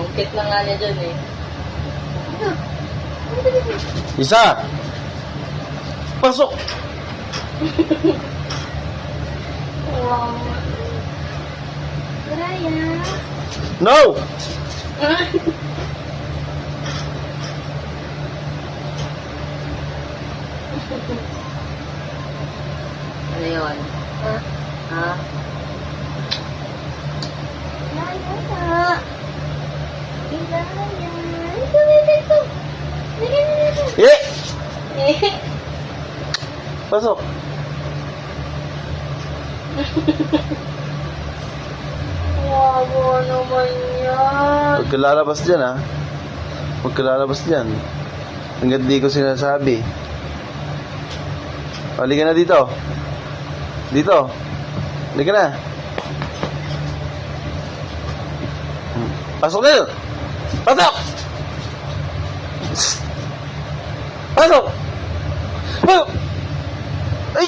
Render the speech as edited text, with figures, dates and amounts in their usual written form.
Ang cute na nga niya dyan eh. Isa! Pasok! Wow. Raya. No! Ano yun? Ha? Ha? Raya na. Raya. Ito, ito. Ito. Eh! Pasok! Wawa naman yan. Huwag ka lalabas dyan, ha? Huwag ka lalabas dyan. Hanggang di ko sinasabi. Halika na dito. Dito. Halika na. Pasok na yun. Pasok! Pasok! Pasok! Ay!